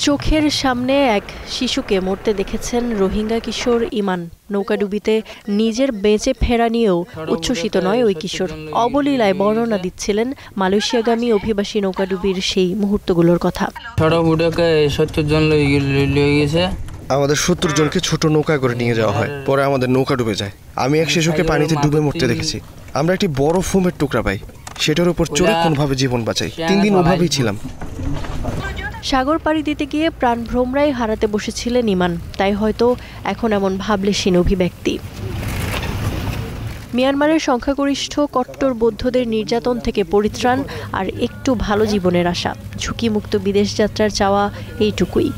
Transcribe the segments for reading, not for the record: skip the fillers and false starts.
চোখের সামনে এক শিশুকে মরতে দেখেছেন রোহিঙ্গা কিশোর ইমান। নৌকাডুবিতে নিজের বেঁচে ফেরা নিয়েও উচ্ছ্বসিত নয় ওই কিশোর। অবলীলায় বর্ণনা দিচ্ছিলেন মালয়েশিয়াগামী অভিবাসী নৌকাডুবির সেই মুহূর্তগুলোর কথা। আমাদের 70 জনকে ছোট নৌকা করে নিয়ে যাওয়া হয়, পরে আমাদের নৌকা ডুবে যায়। আমি এক শিশুকে পানিতে ডুবে মরতে দেখেছি। আমরা একটি বড় ফোমের টুকরা পাই, সেটার উপর চড়ে কোনোভাবে জীবন বাঁচাই। 3 দিন ওভাবেই ছিলাম। সাগর পাড়ি দিতে গিয়ে প্রাণ ভ্রমরাই হারাতে বসেছিলেন ইমান, তাই হয়তো এখন এমন ভাবলেশীন অভিব্যক্তি। মিয়ানমারের সংখ্যাগরিষ্ঠ কট্টর বৌদ্ধদের নির্যাতন থেকে পরিত্রাণ আর একটু ভালো জীবনের আশা, ঝুঁকিমুক্ত বিদেশ যাত্রার চাওয়া এইটুকুই।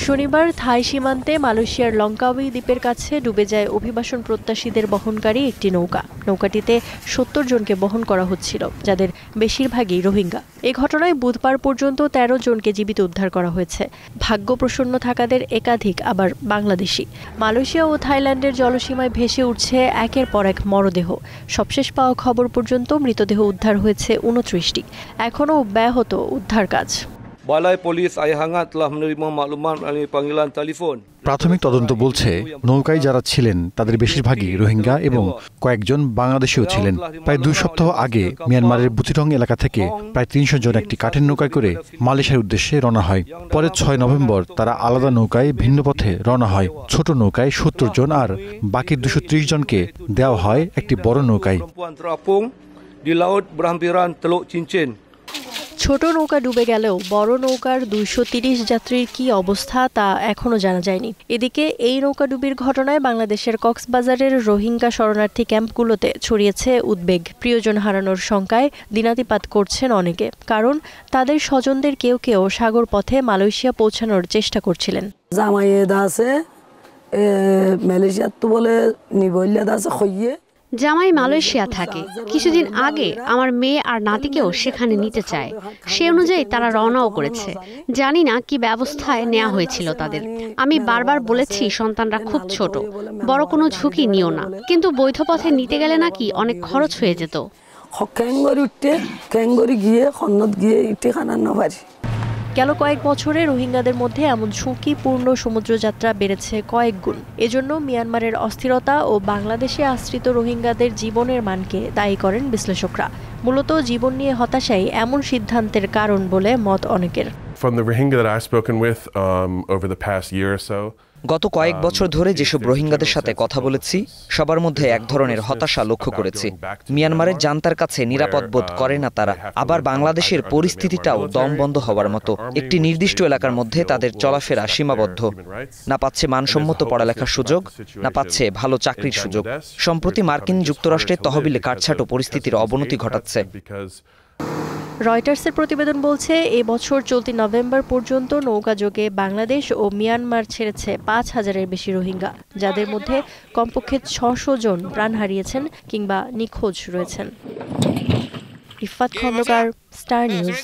শনিবার থাই সীমান্তে মালয়েশিয়ার লঙ্কাউই দ্বীপের কাছে ডুবে যায় অভিবাসন প্রত্যাশীদের বহনকারী একটি নৌকা। নৌকাটিতে 70 জনকে বহন করা হচ্ছিল, যাদের বেশিরভাগই রোহিঙ্গা। এ ঘটনায় বুধবার পর্যন্ত 13 জনকে জীবিত উদ্ধার করা হয়েছে। ভাগ্য প্রসন্ন থাকাদের একাধিক আবার বাংলাদেশি। মালয়েশিয়া ও থাইল্যান্ডের জলসীমায় ভেসে উঠছে একের পর এক মরদেহ। সবশেষ পাওয়া খবর পর্যন্ত মৃতদেহ উদ্ধার হয়েছে 29টি। এখনও ব্যাহত উদ্ধার কাজ। Balai Polis Ayahangat telah menerima maklumat melalui panggilan telefon. প্রাথমিক তদন্ত বলছে নৌকায় যারা ছিলেন তাদের বেশিরভাগই রোহিঙ্গা এবং কয়েকজন বাংলাদেশিও ছিলেন। প্রায় 2 সপ্তাহ আগে মিয়ানমারের বুচিরং এলাকা থেকে প্রায় 300 জন একটি কাঠের নৌকায় করে মালয়েশিয়ার উদ্দেশ্যে রওনা হয়। পরে 6 নভেম্বর তারা আলাদা নৌকায় ভিন্ন পথে রওনা হয়। ছোট নৌকায় 70 জন আর বাকি 230 জনকে দেওয়া হয় একটি বড় নৌকায়। Di laut berhampiran Teluk Cincin. ছোট নৌকা ডুবে গেলেও বড় নৌকার 230 যাত্রীর কি অবস্থা তা এখনো জানা যায়নি। এদিকে এই নৌকাডুবির ঘটনায় বাংলাদেশের কক্সবাজারের রোহিঙ্গা শরণার্থী ক্যাম্পগুলোতে ছড়িয়েছে উদ্বেগ। প্রিয়জন হারানোর শঙ্কায় দিনাতিপাত করছেন অনেকে, কারণ তাদের স্বজনদের কেউ কেউ সাগর পথে মালয়েশিয়া পৌঁছানোর চেষ্টা করছিলেন। জামাই মালয়েশিয়া থাকে। কিছুদিন আগে আমার মেয়ে আর নাতিকেও সেখানে নিতে চায়। সে অনুযায়ী তারা রওনাও করেছে। জানি না কি ব্যবস্থায় নেওয়া হয়েছিল তাদের। আমি বারবার বলেছি সন্তানরা খুব ছোট, বড় কোনো ঝুঁকি নিও না, কিন্তু বৈধ পথে নিতে গেলে নাকি অনেক খরচ হয়ে যেত। গেল কয়েক বছরে রোহিঙ্গাদের মধ্যে এমন ঝুঁকিপূর্ণ সমুদ্রযাত্রা বেড়েছে কয়েক গুণ। এজন্য মিয়ানমারের অস্থিরতা ও বাংলাদেশে আশ্রিত রোহিঙ্গাদের জীবনের মানকে দায়ী করেন বিশ্লেষকরা। মূলত জীবন নিয়ে হতাশাই এমন সিদ্ধান্তের কারণ বলে মত অনেকের। From the Rohingya that I've spoken with over the past year or so, গত কয়েক বছর ধরে যেসব রোহিঙ্গাদের সাথে কথা বলেছি সবার মধ্যে এক ধরনের হতাশা লক্ষ্য করেছি। মিয়ানমারের জান্তার কাছে নিরাপদ বোধ করে না তারা। আবার বাংলাদেশের পরিস্থিতিটাও দমবন্ধ হওয়ার মতো। একটি নির্দিষ্ট এলাকার মধ্যে তাদের চলাফেরা সীমাবদ্ধ। না পাচ্ছে মানসম্মত পড়ালেখার সুযোগ, না পাচ্ছে ভালো চাকরির সুযোগ। সম্প্রতি মার্কিন যুক্তরাষ্ট্রের তহবিলে কাটছাঁটো পরিস্থিতির অবনতি ঘটাচ্ছে। রয়টার্সের প্রতিবেদন বলছে, এবছর চলতি নভেম্বর পর্যন্ত নৌকাযোগে বাংলাদেশ ও মিয়ানমার ছেড়েছে 5000-এর বেশি রোহিঙ্গা, যাদের মধ্যে কমপক্ষে 600 জন প্রাণ হারিয়েছেন কিংবা নিখোঁজ রয়েছেন। Ifat Khandakar, star news.